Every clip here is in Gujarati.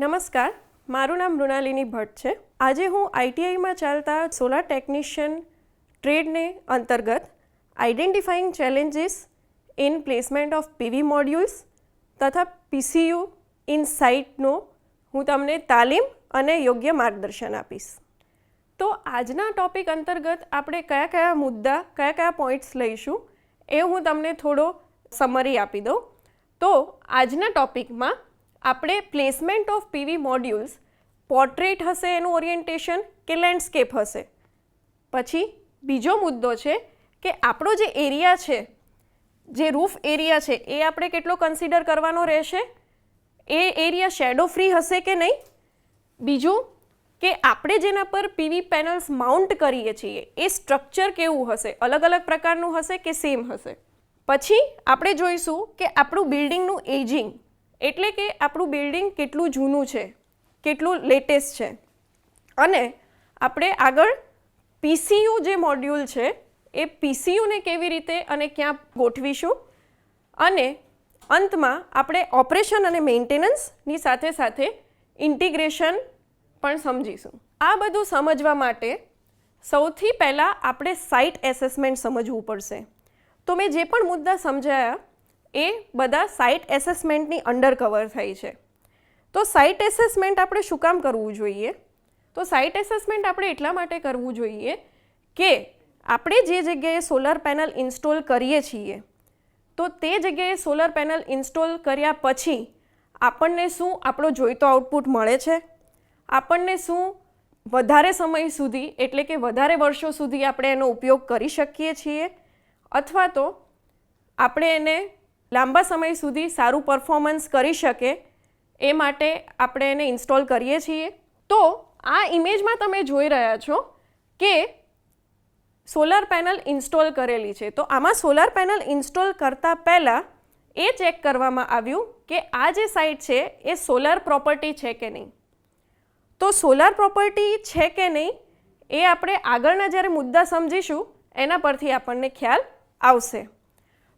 નમસ્કાર, મારું નામ મૃણાલિની ભટ્ટ છે. આજે હું આઈટીઆઈમાં ચાલતા સોલાર ટેકનિશિયન ટ્રેડને અંતર્ગત identifying challenges in placement of PV modules તથા પીસીયુ ઇન સાઇટનો હું તમને તાલીમ અને યોગ્ય માર્ગદર્શન આપીશ. તો આજના ટૉપિક અંતર્ગત આપણે કયા કયા મુદ્દા, કયા કયા પોઈન્ટ્સ લઈશું એ હું તમને થોડો સમરી આપી દઉં. તો આજના ટૉપિકમાં આપણે placement of PV modules, portrait હશે એનું ઓરિએન્ટેશન કે લેન્ડસ્કેપ હશે. પછી બીજો મુદ્દો છે કે આપણો જે એરિયા છે, જે રૂફ એરિયા છે એ આપણે કેટલો કન્સિડર કરવાનો રહેશે, એ એરિયા શેડો ફ્રી હશે કે નહીં. બીજું કે આપણે જેના પર પીવી પેનલ્સ માઉન્ટ કરીએ છીએ એ સ્ટ્રક્ચર કેવું હશે, અલગ અલગ પ્રકારનું હશે કે સેમ હશે. પછી આપણે જોઈશું કે આપણું બિલ્ડિંગનું એજિંગ, એટલે કે આપણું બિલ્ડિંગ કેટલું જૂનું છે, કેટલું લેટેસ્ટ છે. અને આપણે આગળ પીસીયુ જે મોડ્યુલ છે એ પીસીયુને કેવી રીતે અને ક્યાં ગોઠવીશું. અને અંતમાં આપણે ઓપરેશન અને મેન્ટેનન્સની સાથે સાથે ઇન્ટિગ્રેશન પણ સમજીશું. આ બધું સમજવા માટે સૌથી પહેલાં આપણે સાઇટ એસેસમેન્ટ સમજવું પડશે. તો મેં જે પણ મુદ્દા સમજાયા એ બધા સાઇટ એસેસમેન્ટની અંડર કવર થઈ છે. તો સાઇટ એસેસમેન્ટ આપણે શું કામ કરવું જોઈએ? તો સાઇટ એસેસમેન્ટ આપણે એટલા માટે કરવું જોઈએ કે આપણે જે જગ્યાએ સોલર પેનલ ઇન્સ્ટોલ કરીએ છીએ તો તે જગ્યાએ સોલર પેનલ ઇન્સ્ટોલ કર્યા પછી આપણને શું આપણો જોઈતો આઉટપુટ મળે છે, આપણને શું વધારે સમય સુધી, એટલે કે વધારે વર્ષો સુધી આપણે એનો ઉપયોગ કરી શકીએ છીએ, અથવા તો આપણે એને લાંબા સમય સુધી સારું પરફોર્મન્સ કરી શકે એ માટે આપણે એને ઇન્સ્ટોલ કરીએ છીએ. તો આ ઇમેજમાં તમે જોઈ રહ્યા છો કે સોલાર પેનલ ઇન્સ્ટોલ કરેલી છે. તો આમાં સોલાર પેનલ ઇન્સ્ટોલ કરતાં પહેલાં એ ચેક કરવામાં આવ્યું કે આ જે સાઇટ છે એ સોલાર પ્રોપર્ટી છે કે નહીં. તો સોલાર પ્રોપર્ટી છે કે નહીં એ આપણે આગળના જ્યારે મુદ્દા સમજીશું એના પરથી આપણને ખ્યાલ આવશે.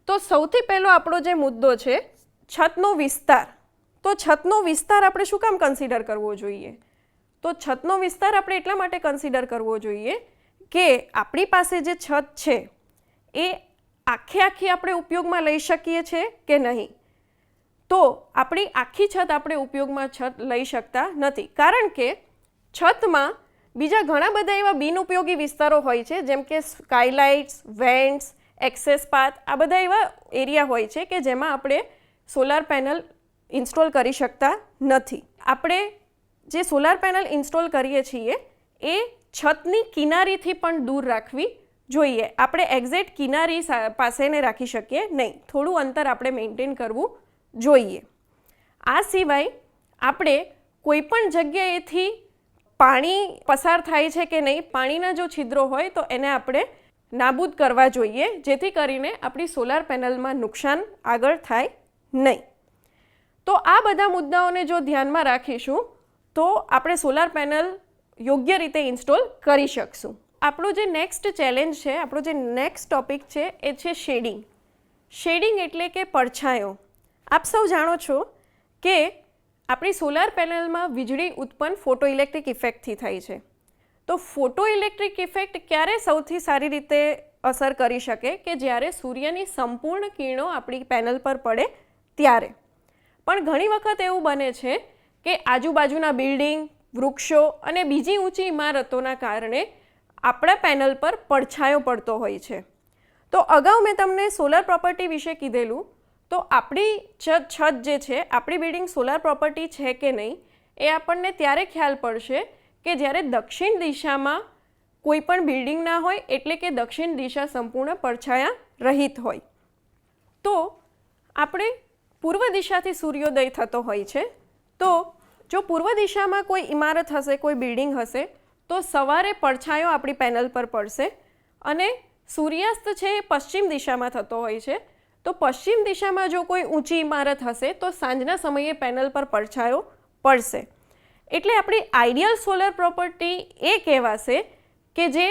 તો સૌથી પહેલો આપણો જે મુદ્દો છે છતનો વિસ્તાર. તો છતનો વિસ્તાર આપણે શું કામ કન્સિડર કરવો જોઈએ? તો છતનો વિસ્તાર આપણે એટલા માટે કન્સિડર કરવો જોઈએ કે આપણી પાસે જે છત છે એ આખી આપણે ઉપયોગમાં લઈ શકીએ છીએ કે નહીં. તો આપણી આખી છત આપણે ઉપયોગમાં લઈ શકતા નથી, કારણ કે છતમાં બીજા ઘણા બધા એવા બિનઉપયોગી વિસ્તારો હોય છે, જેમ કે સ્કાયલાઇટ્સ, વેન્ટ્સ, એક્સેસ પાથ, આ બધા એવા એરિયા હોય છે કે જેમાં આપણે સોલાર પેનલ ઇન્સ્ટોલ કરી શકતા નથી. આપણે જે સોલાર પેનલ ઇન્સ્ટોલ કરીએ છીએ એ છતની કિનારીથી પણ દૂર રાખવી જોઈએ. આપણે એક્ઝેક્ટ કિનારી પાસેને રાખી શકીએ નહીં, થોડું અંતર આપણે મેન્ટેન કરવું જોઈએ. આ સિવાય આપણે કોઈપણ જગ્યાએથી પાણી પસાર થાય છે કે નહીં, પાણીના જો છિદ્રો હોય તો એને આપણે નાબૂદ કરવા જોઈએ, જેથી કરીને આપણી સોલાર પેનલમાં નુકસાન આગળ થાય નહીં. તો આ બધા મુદ્દાઓને જો ધ્યાનમાં રાખીશું તો આપણે સોલાર પેનલ યોગ્ય રીતે ઇન્સ્ટોલ કરી શકશું. આપણો જે નેક્સ્ટ ચેલેન્જ છે, આપણો જે નેક્સ્ટ ટોપિક છે એ છે શેડિંગ. શેડિંગ એટલે કે પડછાયો. આપ સૌ જાણો છો કે આપણી સોલાર પેનલમાં વીજળી ઉત્પન્ન ફોટો ઇલેક્ટ્રિક ઇફેક્ટથી થાય છે. તો ફોટો ઇલેક્ટ્રિક ઇફેક્ટ ક્યારે સૌથી સારી રીતે અસર કરી શકે? કે જ્યારે સૂર્યની સંપૂર્ણ કિરણો આપણી પેનલ પર પડે ત્યારે. પણ ઘણી વખત એવું બને છે કે આજુબાજુના બિલ્ડિંગ, વૃક્ષો અને બીજી ઊંચી ઇમારતોના કારણે આપણા પેનલ પર પડછાયો પડતો હોય છે. તો અગાઉ મેં તમને સોલાર પ્રોપર્ટી વિશે કીધેલું. તો આપણી છત જે છે, આપણી બિલ્ડિંગ સોલાર પ્રોપર્ટી છે કે નહીં એ આપણને ત્યારે ખ્યાલ પડશે કે જ્યારે દક્ષિણ દિશામાં કોઈ પણ બિલ્ડિંગ ના હોય, એટલે કે દક્ષિણ દિશા સંપૂર્ણ પડછાયા રહિત હોય. તો આપણે પૂર્વ દિશાથી સૂર્યોદય થતો હોય છે. તો જો પૂર્વ દિશામાં કોઈ ઇમારત હશે, કોઈ બિલ્ડિંગ હશે, તો સવારે પડછાયો આપણી પેનલ પર પડશે. અને સૂર્યાસ્ત છે એ પશ્ચિમ દિશામાં થતો હોય છે. તો પશ્ચિમ દિશામાં જો કોઈ ઊંચી ઇમારત હશે તો સાંજના સમયે પેનલ પર પડછાયો પડશે. એટલે આપણી આઈડિયલ સોલર પ્રોપર્ટી એ કહેવાશે કે જે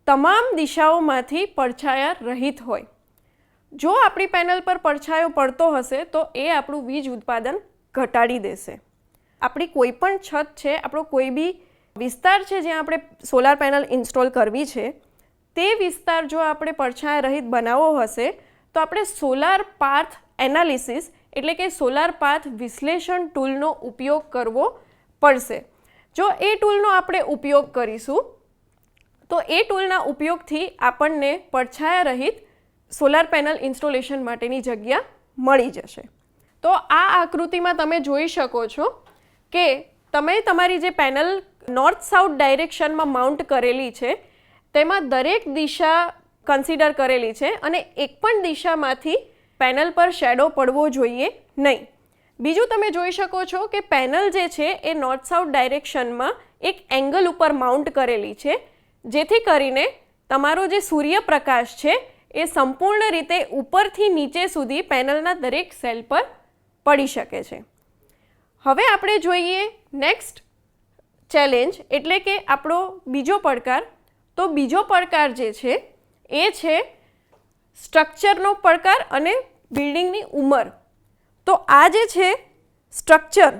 તમામ દિશાઓમાંથી પડછાયા રહિત હોય. જો આપણી પેનલ પર પડછાયો પડતો હશે તો એ આપણું વીજ ઉત્પાદન ઘટાડી દેશે. આપણી કોઈ પણ છત છે, આપણો કોઈ બી વિસ્તાર છે જ્યાં આપણે સોલાર પેનલ ઇન્સ્ટોલ કરવી છે, તે વિસ્તાર જો આપણે પડછાયા રહિત બનાવવો હશે તો આપણે સોલાર પાથ એનાલિસિસ એટલે કે સોલાર પાથ વિશ્લેષણ ટૂલનો ઉપયોગ કરવો પડશે. જો એ ટૂલનો આપણે ઉપયોગ કરીશું તો એ ટૂલના ઉપયોગથી આપણને પડછાયા રહિત સોલાર પેનલ ઇન્સ્ટોલેશન માટેની જગ્યા મળી જશે. તો આ આકૃતિમાં તમે જોઈ શકો છો કે તમે તમારી જે પેનલ નોર્થ સાઉથ ડાયરેક્શનમાં માઉન્ટ કરેલી છે તેમાં દરેક દિશા કન્સિડર કરેલી છે અને એક પણ દિશામાંથી પેનલ પર શેડો પડવો જોઈએ નહીં. બીજું તમે જોઈ શકો છો કે પેનલ જે છે એ નોર્થ સાઉથ ડાયરેક્શનમાં એક એંગલ ઉપર માઉન્ટ કરેલી છે, જેથી કરીને તમારો જે સૂર્યપ્રકાશ છે એ સંપૂર્ણ રીતે ઉપરથી નીચે સુધી પેનલના દરેક સેલ પર પડી શકે છે. હવે આપણે જોઈએ નેક્સ્ટ ચેલેન્જ એટલે કે આપણો બીજો પડકાર. તો બીજો પડકાર જે છે એ છે સ્ટ્રક્ચરનો પડકાર અને બિલ્ડિંગની ઉંમર. તો આ જે છે સ્ટ્રક્ચર,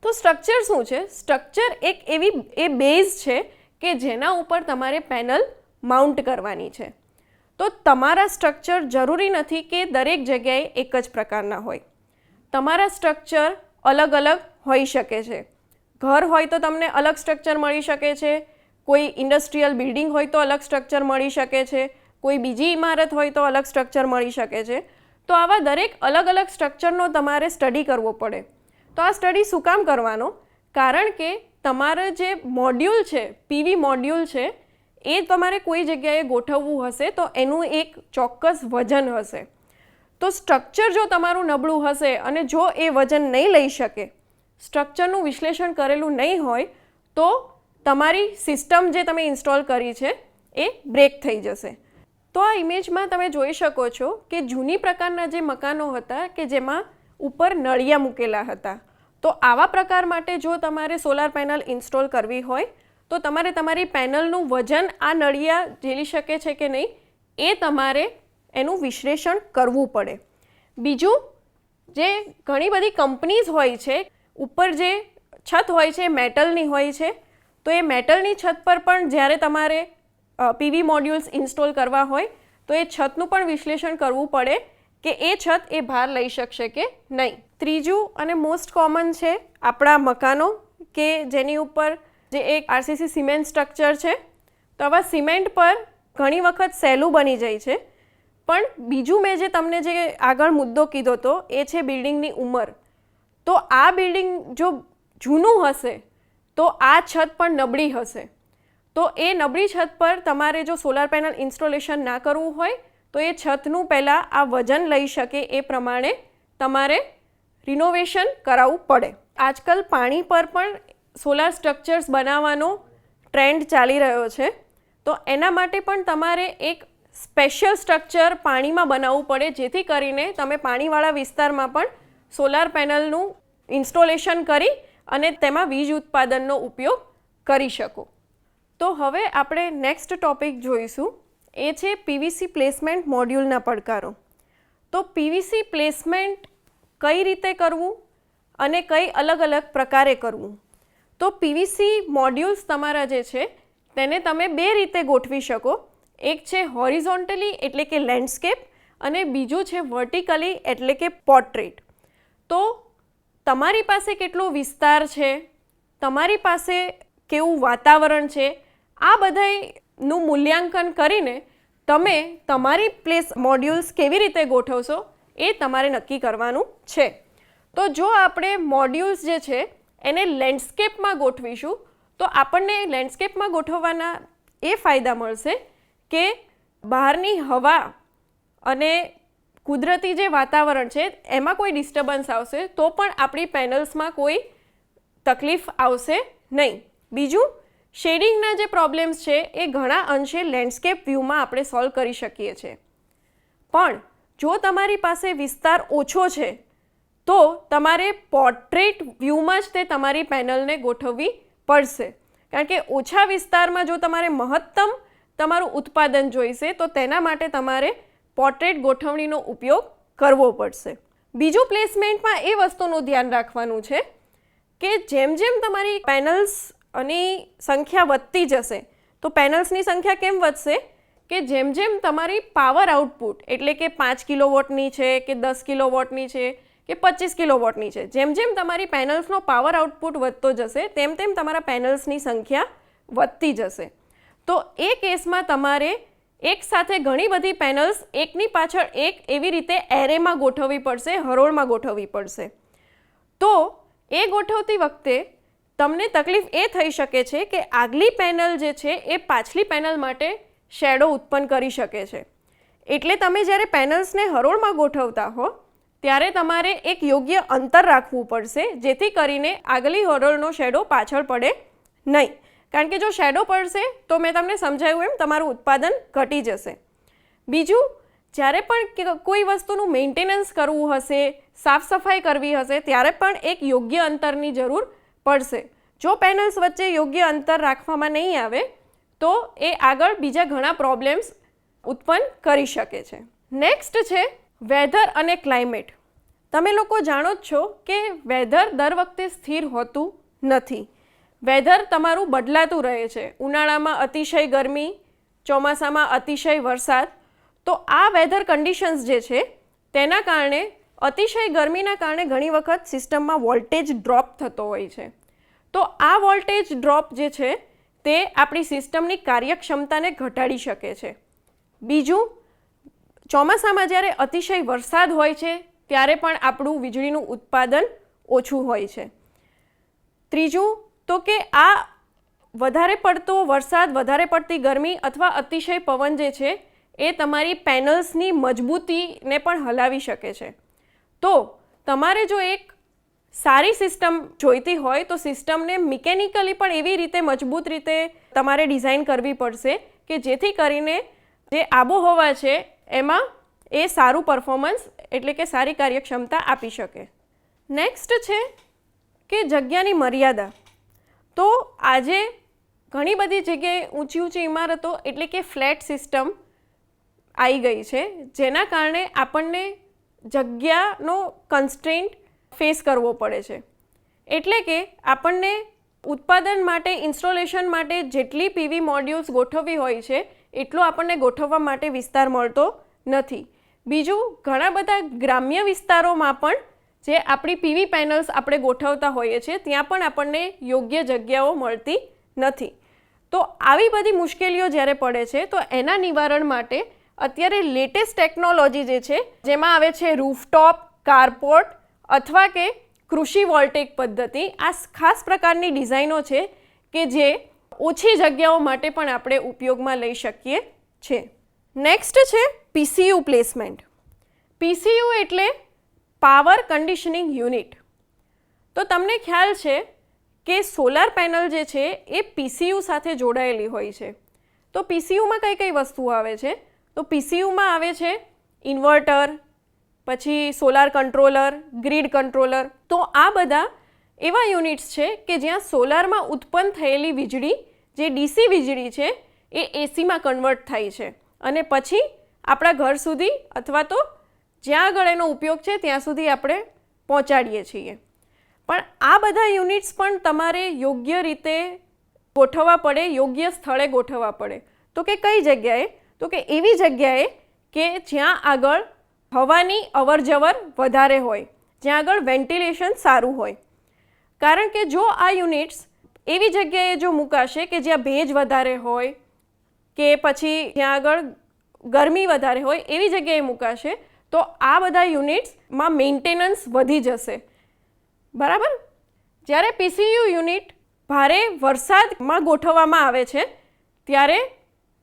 તો સ્ટ્રક્ચર શું છે? સ્ટ્રક્ચર એક એવી બેઝ છે કે જેના ઉપર તમારે પેનલ માઉન્ટ કરવાની છે. તો તમારા સ્ટ્રક્ચર જરૂરી નથી કે દરેક જગ્યાએ એક જ પ્રકારના હોય. તમારા સ્ટ્રક્ચર અલગ અલગ હોઈ શકે છે. ઘર હોય તો તમને અલગ સ્ટ્રક્ચર મળી શકે છે, કોઈ ઇન્ડસ્ટ્રીયલ બિલ્ડિંગ હોય તો અલગ સ્ટ્રક્ચર મળી શકે છે, કોઈ બીજી ઇમારત હોય તો અલગ સ્ટ્રક્ચર મળી શકે છે. તો આવા દરેક અલગ અલગ સ્ટ્રક્ચરનો તમારે સ્ટડી કરવો પડે. તો આ સ્ટડી શું કામ કરવાનો? કારણ કે તમારે જે મોડ્યુલ છે, પીવી મોડ્યુલ છે, એ તમારે કોઈ જગ્યાએ ગોઠવવું હશે તો એનું એક ચોક્કસ વજન હશે. તો સ્ટ્રક્ચર જો તમારું નબળું હશે અને જો એ વજન નહીં લઈ શકે, સ્ટ્રક્ચરનું વિશ્લેષણ કરેલું નહીં હોય, તો તમારી સિસ્ટમ જે તમે ઇન્સ્ટોલ કરી છે એ બ્રેક થઈ જશે. તો આ ઇમેજમાં તમે જોઈ શકો છો કે જૂની પ્રકારના જે મકાનો હતા કે જેમાં ઉપર નળિયા મૂકેલા હતા, તો આવા પ્રકાર માટે જો તમારે સોલાર પેનલ ઇન્સ્ટોલ કરવી હોય તો તમારે તમારી પેનલનું વજન આ નળિયા ઝેલી શકે છે કે નહીં એ તમારે એનું વિશ્લેષણ કરવું પડે. બીજું, જે ઘણી બધી કંપનીઝ હોય છે, ઉપર જે છત હોય છે મેટલની હોય છે, તો એ મેટલની છત પર પણ જ્યારે તમારે પીવી મોડ્યુલ્સ ઇન્સ્ટોલ કરવા હોય તો એ છતનું પણ વિશ્લેષણ કરવું પડે કે એ છત એ ભાર લઈ શકશે કે નહીં. ત્રીજું અને મોસ્ટ કોમન છે આપણા મકાનો કે જેની ઉપર જે એક આરસીસી સિમેન્ટ સ્ટ્રક્ચર છે. તો આવા સિમેન્ટ પર ઘણી વખત સહેલું બની જાય છે. પણ બીજું મેં જે તમને જે આગળ મુદ્દો કીધો હતો એ છે બિલ્ડિંગની ઉંમર. તો આ બિલ્ડિંગ જો જૂનું હશે તો આ છત પણ નબળી હશે. તો એ નબળી છત પર તમારે જો સોલાર પેનલ ઇન્સ્ટોલેશન ના કરવું હોય તો એ છતનું પહેલાં આ વજન લઈ શકે એ પ્રમાણે તમારે રિનોવેશન કરાવવું પડે. આજકાલ પાણી પર પણ સોલાર સ્ટ્રક્ચર્સ બનાવવાનો ટ્રેન્ડ ચાલી રહ્યો છે. તો એના માટે પણ તમારે એક સ્પેશિયલ સ્ટ્રક્ચર પાણીમાં બનાવવું પડે, જેથી કરીને તમે પાણીવાળા વિસ્તારમાં પણ સોલાર પેનલનું ઇન્સ્ટોલેશન કરી અને તેમાં વીજ ઉત્પાદનનો ઉપયોગ કરી શકો. તો હવે આપણે નેક્સ્ટ ટોપિક જોઈશું, એ છે પીવીસી પ્લેસમેન્ટ મોડ્યુલના પડકારો. તો પીવીસી પ્લેસમેન્ટ કઈ રીતે કરવું અને કઈ અલગ અલગ પ્રકારે કરવું. તો પીવીસી મોડ્યુલ્સ તમારા જે છે તેને તમે બે રીતે ગોઠવી શકો. એક છે હોરિઝોન્ટલી એટલે કે લેન્ડસ્કેપ અને બીજું છે વર્ટિકલી એટલે કે પોર્ટ્રેટ. તો તમારી પાસે કેટલો વિસ્તાર છે, તમારી પાસે કેવું વાતાવરણ છે, આ બધાનું મૂલ્યાંકન કરીને તમે તમારી પ્લેસ મોડ્યુલ્સ કેવી રીતે ગોઠવશો એ તમારે નક્કી કરવાનું છે. તો જો આપણે મોડ્યુલ્સ જે છે એને લેન્ડસ્કેપમાં ગોઠવીશું તો આપણને લેન્ડસ્કેપમાં ગોઠવવાના એ ફાયદા મળશે કે બહારની હવા અને કુદરતી જે વાતાવરણ છે એમાં કોઈ ડિસ્ટર્બન્સ આવશે તો પણ આપણી પેનલ્સમાં કોઈ તકલીફ આવશે નહીં. બીજું, શેડિંગના જે પ્રોબ્લેમ્સ છે એ ઘણા અંશે લેન્ડસ્કેપ વ્યૂમાં આપણે સોલ્વ કરી શકીએ છીએ. પણ જો તમારી પાસે વિસ્તાર ઓછો છે તો તમારે પોર્ટ્રેટ વ્યૂમાં જ તે તમારી પેનલને ગોઠવવી પડશે. કારણ કે ઓછા વિસ્તારમાં જો તમારે મહત્તમ તમારું ઉત્પાદન જોઈશે તો તેના માટે તમારે પોર્ટ્રેટ ગોઠવણીનો ઉપયોગ કરવો પડશે. બીજું પ્લેસમેન્ટમાં એ વસ્તુનું ધ્યાન રાખવાનું છે કે જેમ જેમ તમારી પેનલ્સની સંખ્યા વધતી જશે, તો પેનલ્સની સંખ્યા કેમ વધશે કે જેમ જેમ તમારી પાવર આઉટપુટ એટલે કે 5 કિલોવોટની છે કે 10 કિલોવોટની છે કે 25 કિલોવોટની છે, જેમ જેમ તમારી પેનલ્સનો પાવર આઉટપુટ વધતો જશે તેમ તેમ તમારા પેનલ્સની સંખ્યા વધતી જશે. તો એ કેસમાં તમારે એકસાથે ઘણી બધી પેનલ્સ એકની પાછળ એક એવી રીતે એરેમાં ગોઠવવી પડશે, હરોળમાં ગોઠવવી પડશે. તો એ ગોઠવતી વખતે તમને તકલીફ એ થઈ શકે છે કે આગલી પેનલ જે છે એ પાછલી પેનલ માટે શેડો ઉત્પન્ન કરી શકે છે. એટલે તમે જ્યારે પેનલ્સને હરોળમાં ગોઠવતા હો ત્યારે તમારે એક યોગ્ય અંતર રાખવું પડશે, જેથી કરીને આગલી હરોળનો શેડો પાછળ પડે નહીં. કારણ કે જો શેડો પડશે તો મેં તમને સમજાવ્યું એમ તમારું ઉત્પાદન ઘટી જશે. બીજું, જ્યારે પણ કોઈ વસ્તુનું મેન્ટેનન્સ કરવું હશે, સાફ સફાઈ કરવી હશે, ત્યારે પણ એક યોગ્ય અંતરની જરૂર પડશે. જો પેનલ્સ વચ્ચે યોગ્ય અંતર રાખવામાં નહીં આવે તો એ આગળ બીજા ઘણા પ્રોબ્લેમ્સ ઉત્પન્ન કરી શકે છે. નેક્સ્ટ છે વેધર અને ક્લાઇમેટ. તમે લોકો જાણો જ છો કે વેધર દર વખતે સ્થિર હોતું નથી. વેધર તમારું બદલાતું રહે છે. ઉનાળામાં અતિશય ગરમી, ચોમાસામાં અતિશય વરસાદ. તો આ વેધર કન્ડિશન્સ જે છે તેના કારણે અતિશય ગરમીના કારણે ઘણી વખત સિસ્ટમમાં વોલ્ટેજ ડ્રોપ થતો હોય છે. તો આ વોલ્ટેજ ડ્રોપ જે છે તે આપણી સિસ્ટમની કાર્યક્ષમતાને ઘટાડી શકે છે. બીજું, ચોમાસામાં જ્યારે અતિશય વરસાદ હોય છે ત્યારે પણ આપણું વીજળીનું ઉત્પાદન ઓછું હોય છે. ત્રીજું તો કે આ વધારે પડતો વરસાદ, વધારે પડતી ગરમી અથવા અતિશય પવન જે છે એ તમારી પેનલ્સની મજબૂતીને પણ હલાવી શકે છે. તો તમારે જો એક સારી સિસ્ટમ જોઈતી હોય તો સિસ્ટમને મિકેનિકલી પણ એવી રીતે મજબૂત રીતે તમારે ડિઝાઇન કરવી પડશે કે જેથી કરીને જે આબોહવા છે એમાં એ સારું પરફોર્મન્સ એટલે કે સારી કાર્યક્ષમતા આપી શકે. નેક્સ્ટ છે કે જગ્યાની મર્યાદા. તો આજે ઘણી બધી જગ્યાએ ઊંચી ઊંચી ઇમારતો એટલે કે ફ્લેટ સિસ્ટમ આવી ગઈ છે, જેના કારણે આપણને જગ્યાનો કન્સ્ટ્રેન્ટ ફેસ કરવો પડે છે. એટલે કે આપણને ઉત્પાદન માટે, ઇન્સ્ટોલેશન માટે જેટલી પીવી મોડ્યુલ્સ ગોઠવવી હોય છે એટલો આપણને ગોઠવવા માટે વિસ્તાર મળતો નથી. બીજું, ઘણા બધા ગ્રામ્ય વિસ્તારોમાં પણ જે આપણી પીવી પેનલ્સ આપણે ગોઠવતા હોઈએ છીએ ત્યાં પણ આપણને યોગ્ય જગ્યાઓ મળતી નથી. તો આવી બધી મુશ્કેલીઓ જ્યારે પડે છે તો એના નિવારણ માટે અત્યારે લેટેસ્ટ ટેકનોલોજી જે છે જેમાં આવે છે રૂફટોપ, કારપોર્ટ અથવા કે કૃષિ વોલ્ટેક પદ્ધતિ. આ ખાસ પ્રકારની ડિઝાઇનો છે કે જે ઓછી જગ્યાઓ માટે પણ આપણે ઉપયોગમાં લઈ શકીએ છીએ. નેક્સ્ટ છે પીસીયુ પ્લેસમેન્ટ. પીસીયુ એટલે પાવર કન્ડિશનિંગ યુનિટ. તો તમને ખ્યાલ છે કે સોલાર પેનલ જે છે એ પીસીયુ સાથે જોડાયેલી હોય છે. તો પીસીયુમાં કઈ કઈ વસ્તુઓ આવે છે? તો પીસીયુમાં આવે છે ઇન્વર્ટર, પછી સોલાર કંટ્રોલર, ગ્રીડ કંટ્રોલર. તો આ બધા એવા યુનિટ્સ છે કે જ્યાં સોલારમાં ઉત્પન્ન થયેલી વીજળી જે ડીસી વીજળી છે એ એસીમાં કન્વર્ટ થાય છે અને પછી આપણા ઘર સુધી અથવા તો જ્યાં આગળ એનો ઉપયોગ છે ત્યાં સુધી આપણે પહોંચાડીએ છીએ. પણ આ બધા યુનિટ્સ પણ તમારે યોગ્ય રીતે ગોઠવવા પડે, યોગ્ય સ્થળે ગોઠવવા પડે. તો કે કઈ જગ્યાએ? તો કે એવી જગ્યાએ કે જ્યાં આગળ હવાની અવરજવર વધારે હોય, જ્યાં આગળ વેન્ટિલેશન સારું હોય. કારણ કે જો આ યુનિટ્સ એવી જગ્યાએ જો મુકાશે કે જ્યાં ભેજ વધારે હોય કે પછી જ્યાં આગળ ગરમી વધારે હોય એવી જગ્યાએ મુકાશે તો આ બધા યુનિટ્સમાં મેન્ટેનન્સ વધી જશે. બરાબર? જ્યારે પીસીયુ યુનિટ ભારે વરસાદમાં ગોઠવવામાં આવે છે ત્યારે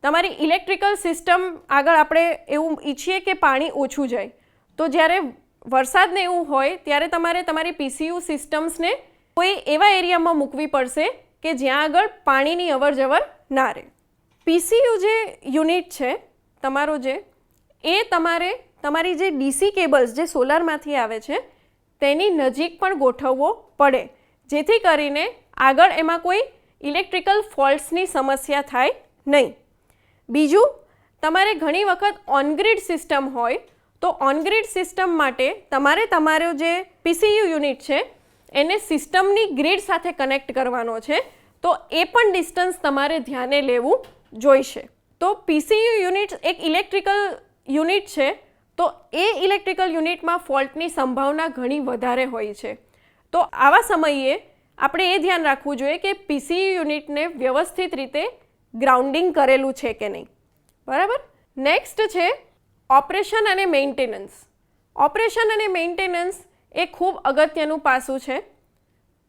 તમારી ઇલેક્ટ્રિકલ સિસ્ટમ આગળ આપણે એવું ઈચ્છીએ કે પાણી ઓછું જાય. તો જ્યારે વરસાદને એવું હોય ત્યારે તમારે તમારી પીસીયુ સિસ્ટમ્સને કોઈ એવા એરિયામાં મૂકવી પડશે કે જ્યાં આગળ પાણીની અવરજવર ના રહે. પીસીયુ જે યુનિટ છે તમારો એ તમારે તમારી જે ડીસી કેબલ્સ જે સોલારમાંથી આવે છે તેની નજીક પણ ગોઠવવો પડે, જેથી કરીને આગળ એમાં કોઈ ઇલેક્ટ્રિકલ ફોલ્ટ્સની સમસ્યા થાય નહીં. બીજું, તમારે ઘણી વખત ઓનગ્રીડ સિસ્ટમ હોય તો ઓનગ્રીડ સિસ્ટમ માટે તમારે તમારો જે પીસીયુ યુનિટ છે એને સિસ્ટમની ગ્રીડ સાથે કનેક્ટ કરવાનો છે, તો એ પણ ડિસ્ટન્સ તમારે ધ્યાને લેવું જોઈશે. તો પીસીયુ યુનિટ એક ઇલેક્ટ્રિકલ યુનિટ છે, તો એ ઇલેક્ટ્રિકલ યુનિટમાં ફોલ્ટની સંભાવના ઘણી વધારે હોય છે. તો આવા સમયે આપણે એ ધ્યાન રાખવું જોઈએ કે પીસીયુ યુનિટને વ્યવસ્થિત રીતે ગ્રાઉન્ડિંગ કરેલું છે કે નહીં. બરાબર. નેક્સ્ટ છે ઓપરેશન અને મેન્ટેનન્સ. ઓપરેશન અને મેન્ટેનન્સ એ ખૂબ અગત્યનું પાસું છે.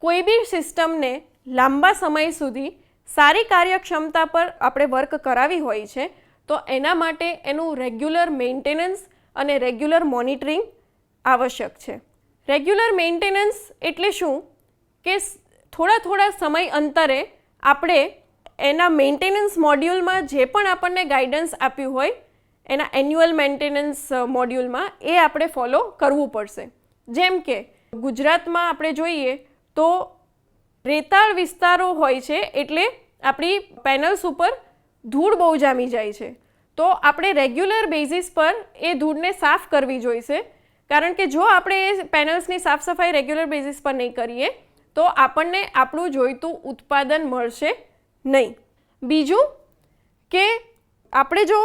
કોઈ બી સિસ્ટમને લાંબા સમય સુધી સારી કાર્યક્ષમતા પર આપણે વર્ક કરાવી હોય છે, તો એના માટે એનું રેગ્યુલર મેન્ટેનન્સ અને રેગ્યુલર મોનિટરિંગ આવશ્યક છે. રેગ્યુલર મેન્ટેનન્સ એટલે શું કે થોડા સમય અંતરે આપણે એના મેન્ટેનન્સ મોડ્યુલમાં જે પણ આપણને ગાઈડન્સ આપ્યું હોય એના એન્યુઅલ મેન્ટેનન્સ મોડ્યુલમાં એ આપણે ફોલો કરવું પડશે. જેમ કે ગુજરાતમાં આપણે જોઈએ તો રેતાળ વિસ્તારો હોય છે, એટલે આપણી પેનલ્સ ઉપર ધૂળ બહુ જામી જાય છે. તો આપણે રેગ્યુલર બેઝિસ પર એ ધૂળને સાફ કરવી જોઈશે, કારણ કે જો આપણે એ પેનલ્સની સાફ સફાઈ રેગ્યુલર બેઝિસ પર નહીં કરીએ તો આપણને આપણું જોઈતું ઉત્પાદન મળશે નહીં. બીજું કે આપણે જો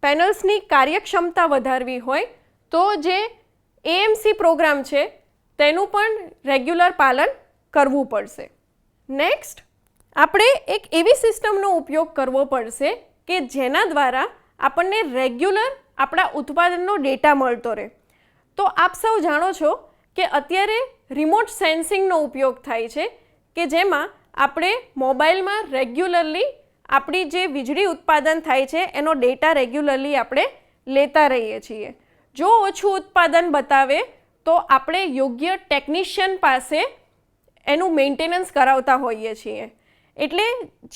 પેનલ્સની કાર્યક્ષમતા વધારવી હોય તો જે એએમસી પ્રોગ્રામ છે તેનું પણ રેગ્યુલર પાલન કરવું પડશે. નેક્સ્ટ, આપણે એક એવી સિસ્ટમનો ઉપયોગ કરવો પડશે કે જેના દ્વારા આપણને રેગ્યુલર આપણા ઉત્પાદનનો ડેટા મળતો રહે. તો આપ સૌ જાણો છો કે અત્યારે રિમોટ સેન્સિંગનો ઉપયોગ થાય છે, કે જેમાં આપણે મોબાઈલમાં રેગ્યુલરલી આપણી જે વીજળી ઉત્પાદન થાય છે એનો ડેટા રેગ્યુલરલી આપણે લેતા રહીએ છીએ. જો ઓછું ઉત્પાદન બતાવે તો આપણે યોગ્ય ટેકનિશિયન પાસે એનું મેન્ટેનન્સ કરાવતા હોઈએ છીએ. એટલે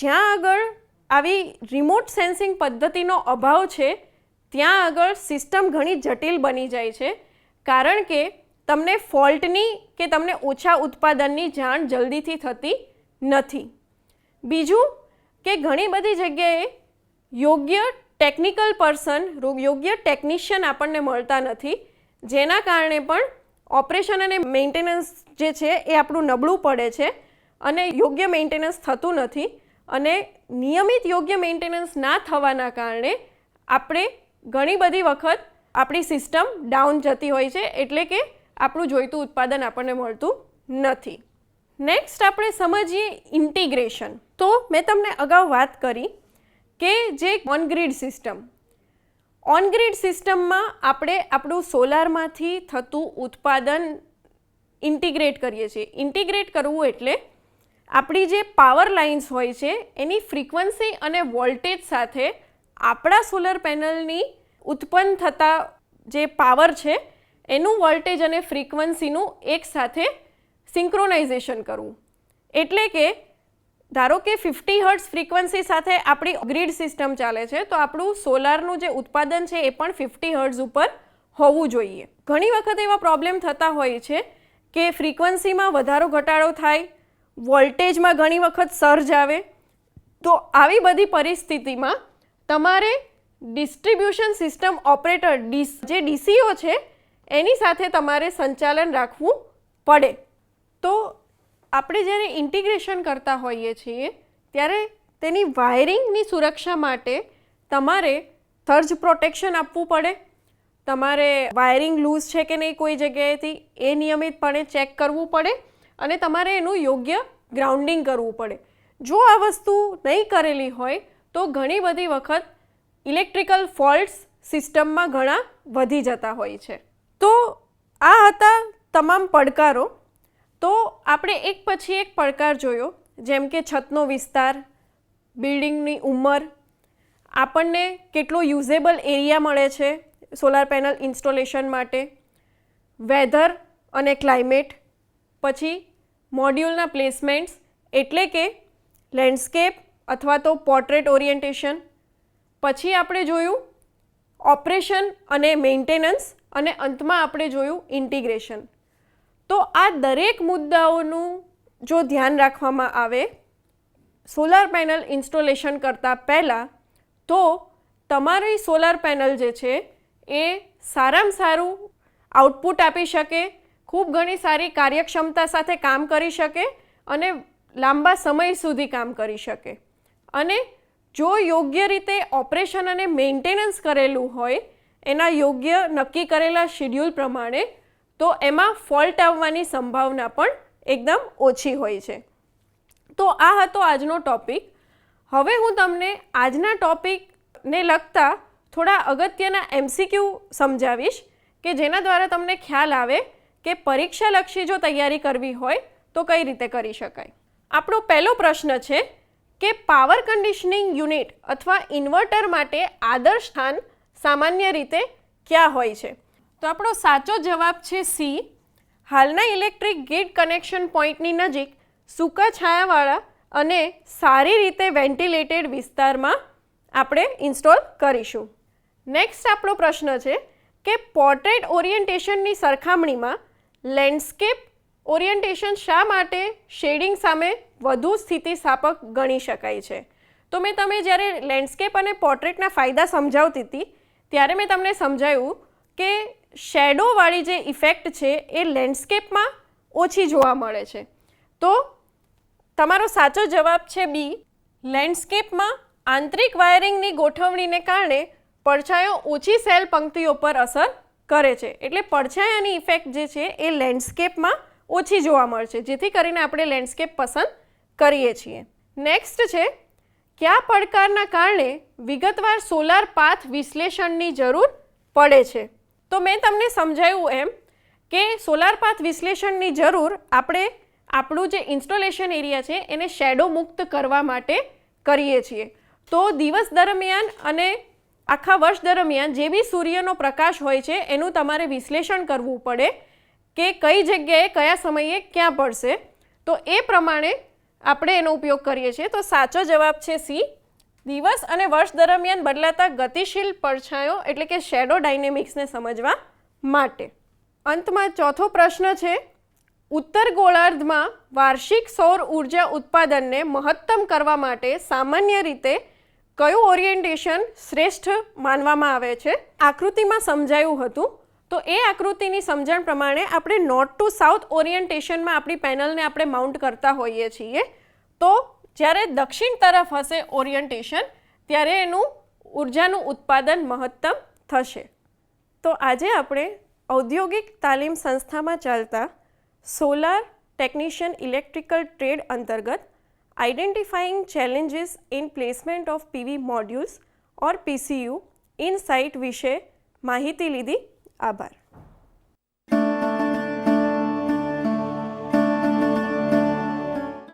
જ્યાં આગળ આવી રિમોટ સેન્સિંગ પદ્ધતિનો અભાવ છે ત્યાં આગળ સિસ્ટમ ઘણી જટિલ બની જાય છે, કારણ કે તમને ફોલ્ટની કે તમને ઓછા ઉત્પાદનની જાણ જલ્દીથી થતી નથી. બીજું કે ઘણી બધી જગ્યાએ યોગ્ય ટેકનિકલ પર્સન, યોગ્ય ટેકનિશિયન આપણને મળતા નથી, જેના કારણે પણ ઓપરેશન અને મેન્ટેનન્સ જે છે એ આપણું નબળું પડે છે અને યોગ્ય મેન્ટેનન્સ થતું નથી. અને નિયમિત યોગ્ય મેન્ટેનન્સ ના થવાના કારણે આપણે ઘણી બધી વખત આપણી સિસ્ટમ ડાઉન જતી હોય છે, એટલે કે આપણું જોઈતું ઉત્પાદન આપણને મળતું નથી. નેક્સ્ટ આપણે સમજીએ ઇન્ટિગ્રેશન. તો મેં તમને અગાઉ વાત કરી કે જે on grid system, on grid સિસ્ટમમાં આપણે આપણું સોલારમાંથી થતું ઉત્પાદન ઇન્ટિગ્રેટ કરીએ છીએ. ઇન્ટિગ્રેટ કરવું એટલે આપણી જે પાવર લાઇન્સ હોય છે એની ફ્રીક્વન્સી અને વોલ્ટેજ સાથે આપણા સોલર પેનલની ઉત્પન્ન થતા જે પાવર છે એનું વોલ્ટેજ અને ફ્રીક્વન્સીનું એકસાથે સિંક્રોનાઇઝેશન કરવું. એટલે કે ધારો કે 50 હર્ટ્ઝ ફ્રીક્વન્સી સાથે આપણી ગ્રીડ સિસ્ટમ ચાલે છે, તો આપણું સોલારનું જે ઉત્પાદન છે એ પણ 50 હર્ટ્ઝ ઉપર હોવું જોઈએ. ઘણી વખત એવા પ્રોબ્લેમ થતા હોય છે કે ફ્રીક્વન્સીમાં વધારો ઘટાડો થાય, વોલ્ટેજમાં ઘણી વખત સર્જ આવે. તો આવી બધી પરિસ્થિતિમાં તમારે ડિસ્ટ્રીબ્યુશન સિસ્ટમ ઓપરેટર જે ડીસીઓ છે એની સાથે તમારે સંચાલન રાખવું પડે. તો આપણે જ્યારે ઇન્ટિગ્રેશન કરતા હોઈએ છીએ ત્યારે તેની વાયરિંગની સુરક્ષા માટે તમારે સર્જ પ્રોટેક્શન આપવું પડે. તમારે વાયરિંગ લૂઝ છે કે નહીં કોઈ જગ્યાએથી એ નિયમિતપણે ચેક કરવું પડે અને તમારે એનું યોગ્ય ગ્રાઉન્ડિંગ કરવું પડે. જો આ વસ્તુ નહીં કરેલી હોય તો ઘણી બધી વખત ઇલેક્ટ્રિકલ ફોલ્ટ્સ સિસ્ટમમાં ઘણા વધી જતા હોય છે. તો આ હતા તમામ પડકારો. તો આપણે એક પછી એક પડકાર જોયો, જેમ કે છતનો વિસ્તાર, બિલ્ડિંગની ઉંમર, આપણને કેટલો યુઝેબલ એરિયા મળે છે સોલાર પેનલ ઇન્સ્ટોલેશન માટે, વેધર અને ક્લાઇમેટ, પછી મોડ્યુલના પ્લેસમેન્ટ્સ એટલે કે લેન્ડસ્કેપ અથવા તો પોર્ટ્રેટ ઓરિએન્ટેશન, પછી આપણે જોયું ઓપરેશન અને મેન્ટેનન્સ, અને અંતમાં આપણે જોયું ઇન્ટિગ્રેશન. તો આ દરેક મુદ્દાઓનું જો ધ્યાન રાખવામાં આવે સોલાર પેનલ ઇન્સ્ટોલેશન કરતાં પહેલાં, તો તમારી સોલાર પેનલ જે છે એ સારામાં સારું આઉટપુટ આપી શકે, ખૂબ ઘણી સારી કાર્યક્ષમતા સાથે કામ કરી શકે અને લાંબા સમય સુધી કામ કરી શકે. અને જો યોગ્ય રીતે ઓપરેશન અને મેન્ટેનન્સ કરેલું હોય એના યોગ્ય નક્કી કરેલા શેડ્યુલ પ્રમાણે, તો એમાં ફોલ્ટ આવવાની સંભાવના પણ એકદમ ઓછી હોય છે. તો આ હતો આજનો ટૉપિક. હવે હું તમને આજના ટૉપિકને લગતા થોડા અગત્યના MCQ સમજાવીશ કે જેના દ્વારા તમને ખ્યાલ આવે કે પરીક્ષાલક્ષી જો તૈયારી કરવી હોય તો કઈ રીતે કરી શકાય. આપણો પહેલો પ્રશ્ન છે કે પાવર કન્ડિશનિંગ યુનિટ અથવા ઇન્વર્ટર માટે આદર્શ સ્થાન સામાન્ય રીતે ક્યાં હોય છે? તો આપણો સાચો જવાબ છે સી. હાલના ઇલેક્ટ્રિક ગ્રીડ કનેક્શન પોઈન્ટની નજીક સૂકા છાયાવાળા અને સારી રીતે વેન્ટિલેટેડ વિસ્તારમાં આપણે ઇન્સ્ટોલ કરીશું. નેક્સ્ટ આપણો પ્રશ્ન છે કે પોર્ટ્રેટ ઓરિએન્ટેશનની સરખામણીમાં લેન્ડસ્કેપ ઓરિએન્ટેશન શા માટે શેડિંગ સામે વધુ સ્થિતિસ્થાપક ગણી શકાય છે? તો મેં તમે જ્યારે લેન્ડસ્કેપ અને પોર્ટ્રેટના ફાયદા સમજાવતી હતી ત્યારે મેં તમને સમજાવ્યું કે શેડોવાળી જે ઇફેક્ટ છે એ લેન્ડસ્કેપમાં ઓછી જોવા મળે છે. તો તમારો સાચો જવાબ છે બી. લેન્ડસ્કેપમાં આંતરિક વાયરિંગની ગોઠવણીને કારણે પડછાયો ઓછી સેલ પંક્તિઓ પર અસર કરે છે. એટલે પડછાયાની ઇફેક્ટ જે છે એ લેન્ડસ્કેપમાં ઓછી જોવા મળશે, જેથી કરીને આપણે લેન્ડસ્કેપ પસંદ કરીએ છીએ. નેક્સ્ટ છે કયા પડકારના કારણે વિગતવાર સોલાર પાથ વિશ્લેષણની જરૂર પડે છે? તો મેં તમને સમજાવ્યું એમ કે સોલાર પાથ વિશ્લેષણની જરૂર આપણે આપણું જે ઇન્સ્ટોલેશન એરિયા છે એને શેડો મુક્ત કરવા માટે કરીએ છીએ. તો દિવસ દરમિયાન અને આખા વર્ષ દરમિયાન જે બી સૂર્યનો પ્રકાશ હોય છે એનું તમારે વિશ્લેષણ કરવું પડે કે કઈ જગ્યાએ કયા સમયે ક્યાં પડશે. તો એ પ્રમાણે આપણે એનો ઉપયોગ કરીએ છીએ. તો સાચો જવાબ છે સી. દિવસ અને વર્ષ દરમિયાન બદલાતા ગતિશીલ પડછાયો એટલે કે શેડો ડાયનેમિક્સને સમજવા માટે. અંતમાં ચોથો પ્રશ્ન છે ઉત્તર ગોળાર્ધમાં વાર્ષિક સૌર ઉર્જા ઉત્પાદનને મહત્તમ કરવા માટે સામાન્ય રીતે કયું ઓરિએન્ટેશન શ્રેષ્ઠ માનવામાં આવે છે? આકૃતિમાં સમજાયું હતું. તો એ આકૃતિની સમજણ પ્રમાણે આપણે નોર્થ ટુ સાઉથ ઓરિએન્ટેશનમાં આપણી પેનલને આપણે માઉન્ટ કરતા હોઈએ છીએ. તો જ્યારે દક્ષિણ તરફ હશે ઓરિએન્ટેશન ત્યારે એનું ઉર્જાનું ઉત્પાદન મહત્તમ થશે. તો આજે આપણે ઔદ્યોગિક તાલીમ સંસ્થામાં ચાલતા સોલાર ટેકનિશિયન ઇલેક્ટ્રિકલ ટ્રેડ અંતર્ગત identifying challenges in placement of PV modules or PCU in site વિશે માહિતી લીધી. આભાર.